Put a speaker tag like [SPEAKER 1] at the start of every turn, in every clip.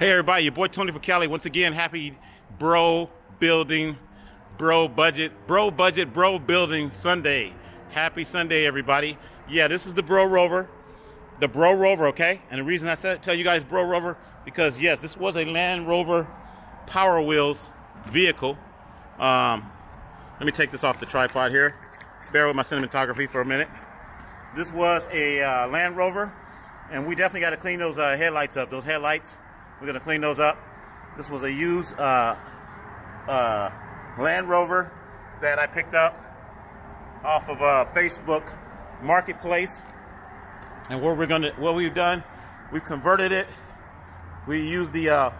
[SPEAKER 1] Hey everybody, your boy Tony from Cali. Once again, happy bro building, bro budget, bro building Sunday. Happy Sunday, everybody. Yeah, this is the Bro-Rover. The Bro-Rover, okay? And the reason I tell you guys Bro-Rover, because yes, this was a Land Rover Power Wheels vehicle. Let me take this off the tripod here. Bear with my cinematography for a minute. This was a Land Rover, and we definitely got to clean those headlights up. Those headlights, we're going to clean those up. This was a used Land Rover that I picked up off of Facebook Marketplace. And what we've done, we've converted it. We used the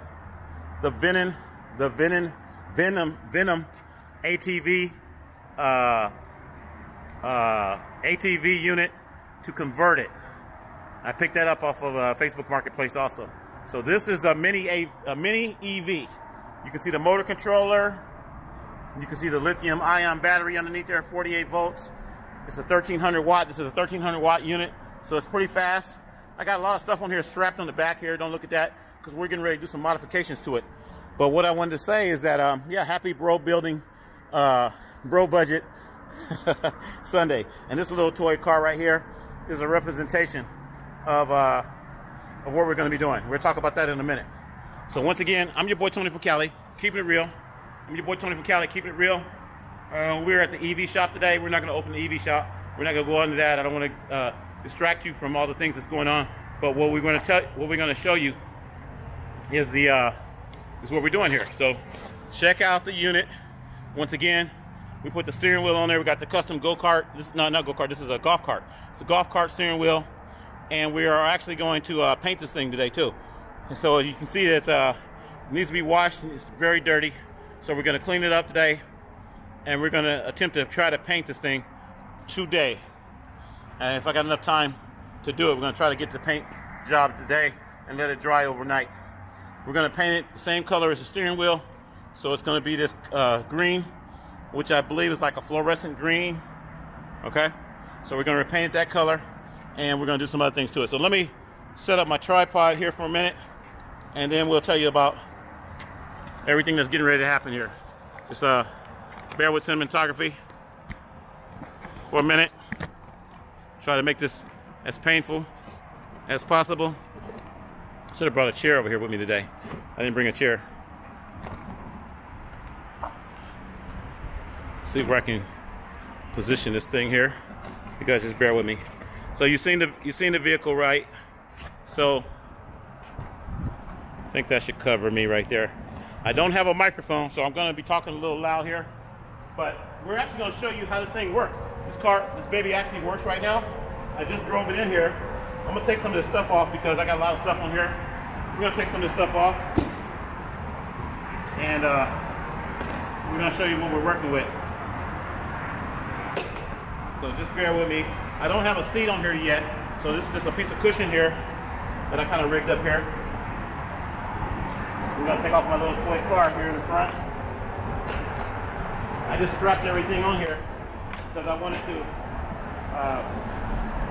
[SPEAKER 1] Venom ATV ATV unit to convert it. I picked that up off of Facebook Marketplace also. So this is a mini EV. You can see the motor controller. You can see the lithium-ion battery underneath there, 48 volts. It's a 1300 watt. This is a 1300 watt unit, so it's pretty fast. I got a lot of stuff on here strapped on the back here. Don't look at that because we're getting ready to do some modifications to it. But what I wanted to say is that, yeah, happy bro building, bro budget Sunday. And this little toy car right here is a representation of what we're going to be doing. We'll talk about that in a minute. So once again, I'm your boy Tony from Cali, keeping it real. I'm your boy Tony from Cali, keeping it real. We're at the EV shop today. We're not going to open the EV shop. We're not going to go into that. I don't want to distract you from all the things that's going on. But what we're going to show you is what we're doing here. So check out the unit. Once again, we put the steering wheel on there. We got the custom go-kart. Not go-kart. This is a golf cart. It's a golf cart steering wheel. And we are actually going to paint this thing today too. And so you can see that it needs to be washed. It's very dirty. So we're going to clean it up today. And we're going to attempt to try to paint this thing today. And if I got enough time to do it, we're going to try to get the paint job today and let it dry overnight. We're going to paint it the same color as the steering wheel. So it's going to be this green, which I believe is like a fluorescent green. Okay? So we're going to repaint it that color. And we're going to do some other things to it. So let me set up my tripod here for a minute, and then we'll tell you about everything that's getting ready to happen here. Just bear with cinematography for a minute. Try to make this as painful as possible. Should have brought a chair over here with me today. I didn't bring a chair. See where I can position this thing here. You guys just bear with me. So you've seen the vehicle, right? So I think that should cover me right there. I don't have a microphone, so I'm going to be talking a little loud here. But we're actually going to show you how this thing works. This baby actually works right now. I just drove it in here. I'm going to take some of this stuff off because I got a lot of stuff on here. We're going to take some of this stuff off. And we're going to show you what we're working with. So just bear with me. I don't have a seat on here yet, so this is just a piece of cushion here that I kind of rigged up here. We're going to take off my little toy car here in the front. I just strapped everything on here because I wanted to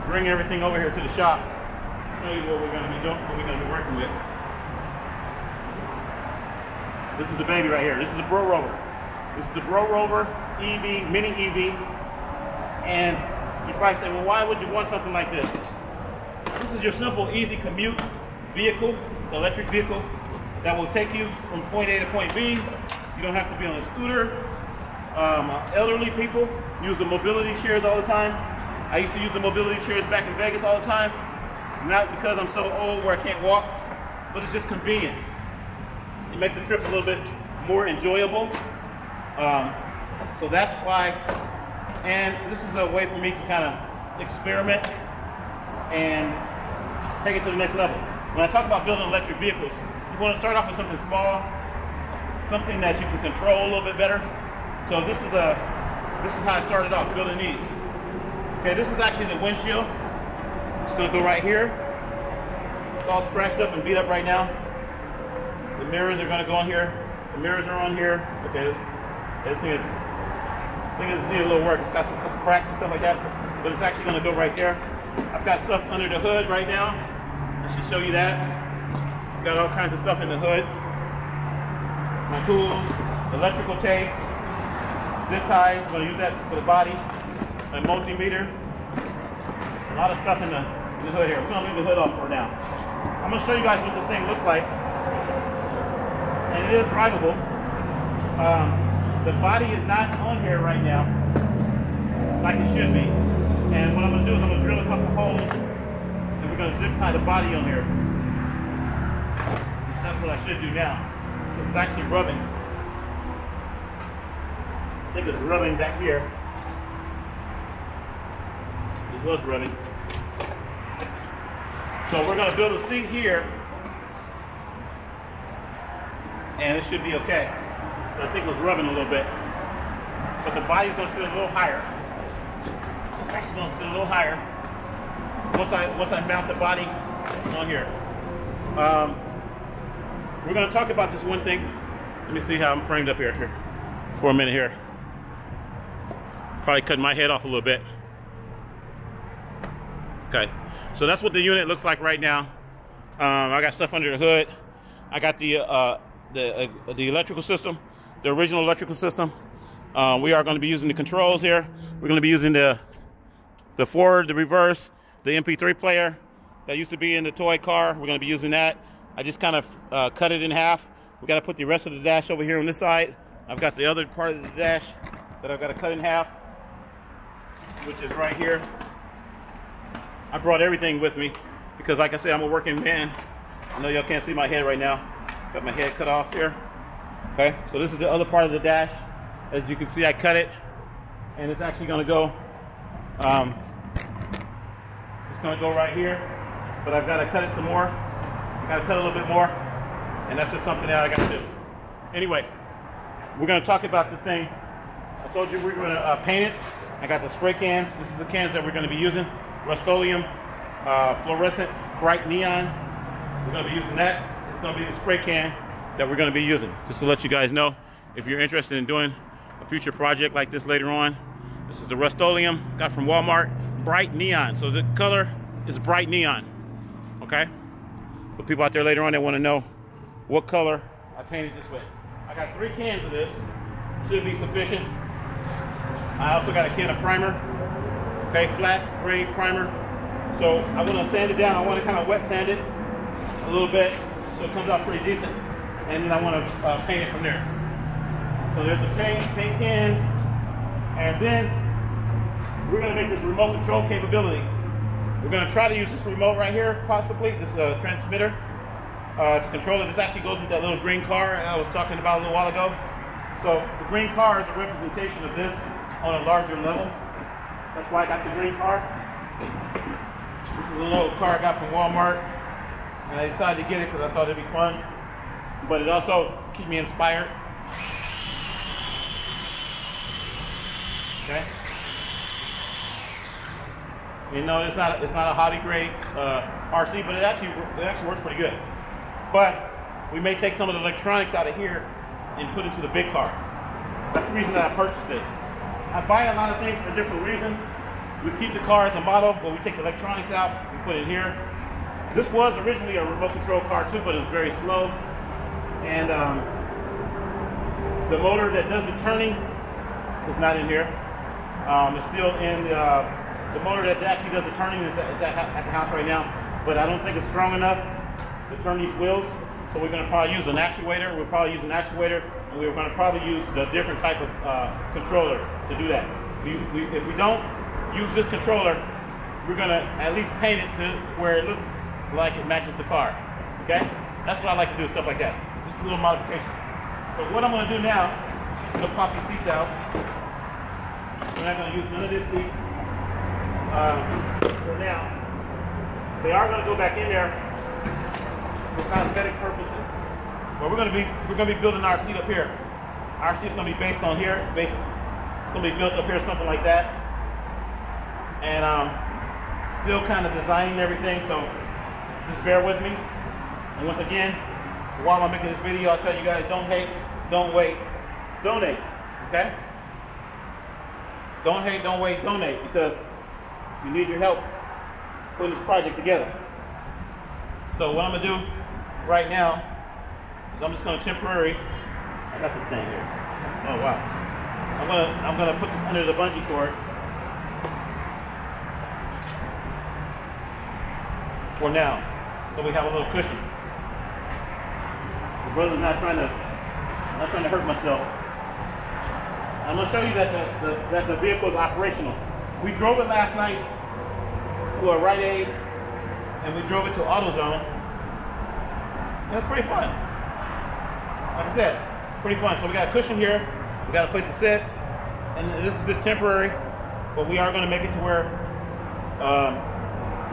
[SPEAKER 1] bring everything over here to the shop, show you what we're going to be doing, what we're going to be working with. This is the baby right here. This is the Bro-Rover. This is the Bro-Rover EV, mini EV, and you probably say, well, why would you want something like this? This is your simple, easy commute vehicle. It's an electric vehicle that will take you from point A to point B. You don't have to be on a scooter. Elderly people use the mobility chairs all the time. I used to use the mobility chairs back in Vegas all the time. Not because I'm so old where I can't walk, but it's just convenient. It makes the trip a little bit more enjoyable. So that's why. And this is a way for me to kind of experiment and take it to the next level. When I talk about building electric vehicles, you want to start off with something small, something that you can control a little bit better. So this is how I started off building these. Okay, this is actually the windshield. It's going to go right here. It's all scratched up and beat up right now. The mirrors are going to go on here. The mirrors are on here. Okay, this thing is need a little work. It's got some couple cracks and stuff like that, but it's actually going to go right there. I've got stuff under the hood right now. I should show you that. Got all kinds of stuff in the hood. My tools, electrical tape, zip ties. I'm going to use that for the body. A multimeter. A lot of stuff in the hood here. We're going to leave the hood off for now. I'm going to show you guys what this thing looks like. And it is drivable. The body is not on here right now like it should be. And what I'm going to do is I'm going to drill a couple holes and we're going to zip tie the body on here. That's what I should do now. This is actually rubbing. I think it's rubbing back here. It was rubbing. So we're going to build a seat here and it should be okay. But I think it was rubbing a little bit. But the body's going to sit a little higher. It's actually going to sit a little higher once I mount the body on here. We're going to talk about this one thing. Let me see how I'm framed up here for a minute here. Probably cutting my head off a little bit. Okay, so that's what the unit looks like right now. I got stuff under the hood. I got the electrical system, the original electrical system. We are going to be using the controls here. We're going to be using the forward, the reverse, the MP3 player that used to be in the toy car. We're going to be using that. I just kind of cut it in half. We got to put the rest of the dash over here on this side. I've got the other part of the dash that I've got to cut in half, which is right here. I brought everything with me because, like I said, I'm a working man. I know y'all can't see my head right now. Got my head cut off here. Okay, so this is the other part of the dash. As you can see, I cut it, and it's actually going to go. It's going to go right here, but I've got to cut it some more. Got to cut a little bit more, and that's just something that I got to do. Anyway, we're going to talk about this thing. I told you we're going to paint it. I got the spray cans. This is the cans that we're going to be using. Rust-Oleum, fluorescent, bright neon. We're going to be using that. It's going to be the spray can that we're going to be using. Just to let you guys know, if you're interested in doing a future project like this later on. This is the Rust-Oleum, got from Walmart, bright neon. So the color is bright neon, okay? For people out there later on that want to know what color I painted this with. I got 3 cans of this, should be sufficient. I also got a can of primer, okay, flat grade primer. So I want to sand it down. I want to kind of wet sand it a little bit so it comes out pretty decent. And then I want to paint it from there. So there's the paint cans. And then we're going to make this remote control capability. We're going to try to use this remote right here, possibly, this transmitter, to control it. This actually goes with that little green car I was talking about a little while ago. So the green car is a representation of this on a larger level. That's why I got the green car. This is a little car I got from Walmart. And I decided to get it because I thought it'd be fun. But it also keeps me inspired. Okay. You know, it's not a hobby grade RC, but it actually works pretty good. But we may take some of the electronics out of here and put it into the big car. That's the reason that I purchased this. I buy a lot of things for different reasons. We keep the car as a model, but we take the electronics out, we put it here. This was originally a remote control car too, but it was very slow. And the motor that does the turning is not in here. It's still in the motor that actually does the turning is at the house right now, but I don't think it's strong enough to turn these wheels. So we're going to probably use an actuator. We'll probably use an actuator, and we're going to probably use a different type of controller to do that. If we don't use this controller, we're going to at least paint it to where it looks like it matches the car. Okay? That's what I like to do, stuff like that. Just little modifications. So what I'm going to do now, I'm going to pop these seats out. We're not going to use none of these seats for now. They are going to go back in there for cosmetic purposes. But we're going to be building our seat up here. Our seat's going to be based on here. It's going to be built up here, something like that. And still kind of designing everything, so just bear with me. And once again, while I'm making this video, I'll tell you guys, don't hate, don't wait, donate, okay? Don't hate, don't wait, donate, because you need your help putting this project together. So what I'm gonna do right now is I'm just going to temporarily. I got this thing here. Oh wow! I'm gonna put this under the bungee cord for now, so we have a little cushion. The brother's not trying to hurt myself. I'm gonna show you that the vehicle is operational. We drove it last night to a Rite Aid, and we drove it to AutoZone. It was pretty fun. Like I said, pretty fun. So we got a cushion here, we got a place to sit, and this is just temporary, but we are going to make it to where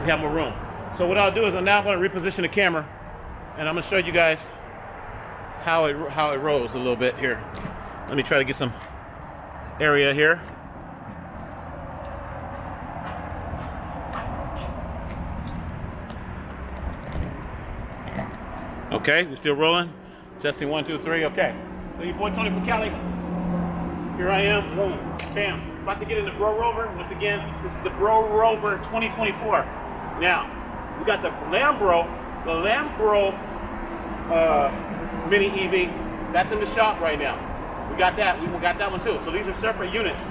[SPEAKER 1] we have more room. So what I'll do is I'm now going to reposition the camera, and I'm going to show you guys how it rolls a little bit here. Let me try to get some area here. Okay, we're still rolling. Testing 1, 2, 3. Okay. So your boy Tony from Cali. Here I am. Boom. Bam. About to get in the Bro-Rover. Once again, this is the Bro-Rover 2024. Now, we got the Lambro mini EV. That's in the shop right now. We got that. We got that one too. So these are separate units.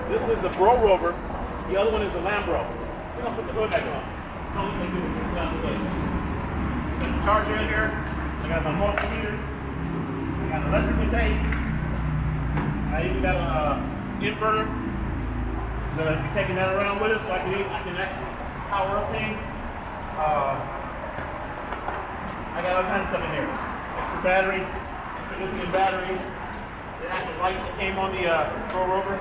[SPEAKER 1] This is the Bro-Rover. The other one is the Lambro. We're gonna put the hood back on. Got the charger in here. I got my multimeters. I got electrical tape. I even got an inverter. I'm gonna be taking that around with us so I can actually power up things. I got all kinds of stuff in here. Extra battery, extra lithium battery. The actual lights that came on the Bro-Rover.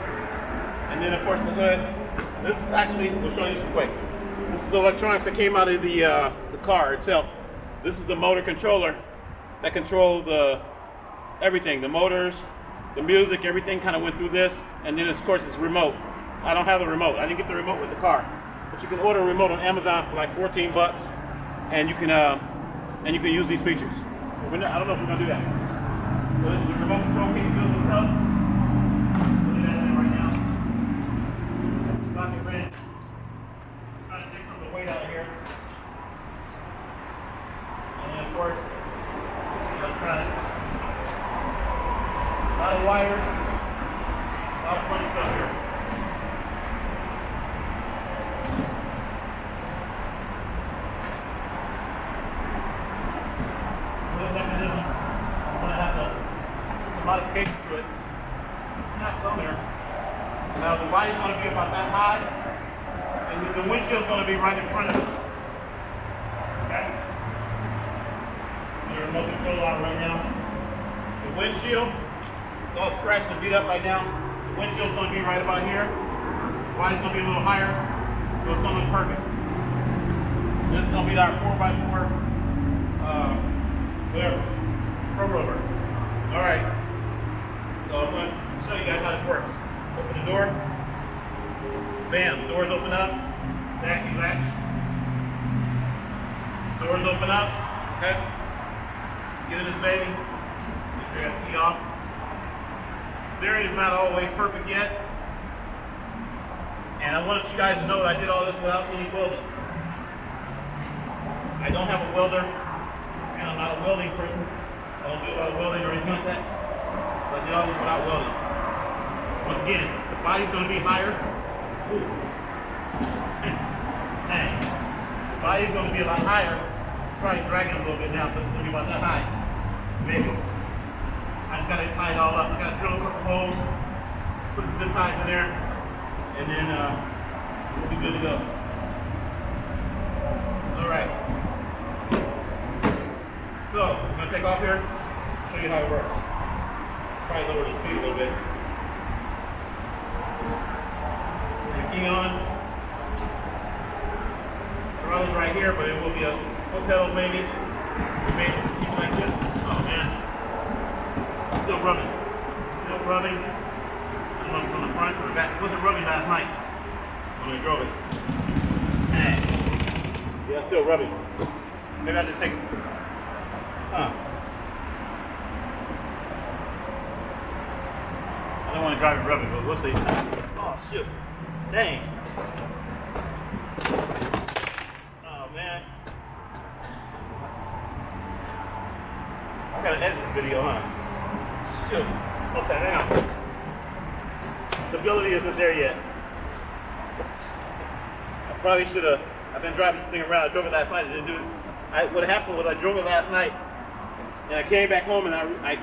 [SPEAKER 1] And then of course the hood. This is actually, we'll show you some quick. This is the electronics that came out of the car itself. This is the motor controller that controls everything, the motors, the music, everything kind of went through this. And then of course it's remote. I don't have the remote. I didn't get the remote with the car. But you can order a remote on Amazon for like 14 bucks. And you can use these features. I don't know if we're gonna do that. So this is the remote control capability stuff. We'll do that right now. Socket wrench. Trying to take some of the weight out of here. And then of course, electronics. A lot of wires. A lot of fun stuff here. Mechanism. I'm going to have to put some modifications to it. Snaps on there. Now the body's going to be about that high, and then the windshield's going to be right in front of it. Okay. The remote control out right now. The windshield, it's all scratched and beat up right now. The windshield's going to be right about here. The body's going to be a little higher, so it's going to look perfect. This is going to be our 4x4. Whatever. Bro-Rover. Alright. So I'm going to show you guys how this works. Open the door. Bam. The doors open up. They actually latch. Doors open up. Okay. Get in this baby. Make sure you have the key off. Steering is not all the way perfect yet. And I wanted you guys to know that I did all this without any welding. I don't have a welder. I'm not a welding person. I don't do a lot of welding or anything like that. So I did all this without welding. Once again, the body's going to be higher. Ooh. Dang. The body's going to be a lot higher. It's probably dragging a little bit now, but it's going to be about that high. Maybe. I just got to tie it all up. I got to drill a couple holes, put some zip ties in there, and then we'll be good to go. All right. So, we're going to take off here, show you how it works. Probably lower the speed a little bit. Put the key on. The throttle's right here, but it will be a foot pedal maybe. We may keep it like this. Oh man. Still rubbing. Still rubbing. I don't know if it's on the front or the back. It wasn't rubbing last night when I drove it. Hey. Yeah, still rubbing. Maybe I'll just take it. I don't want to drive it rubbing, but we'll see. Oh shoot. Dang. Oh man. gotta edit this video, huh? Shoot. Okay, hang on. Stability isn't there yet. I probably should have. I've been driving this thing around. I drove it last night. I didn't do it. What happened was I drove it last night, and I came back home and I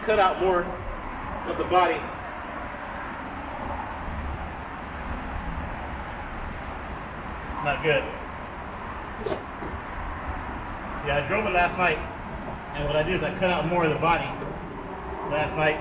[SPEAKER 1] cut out more of the body. It's not good. Yeah, I drove it last night, and what I did is I cut out more of the body last night.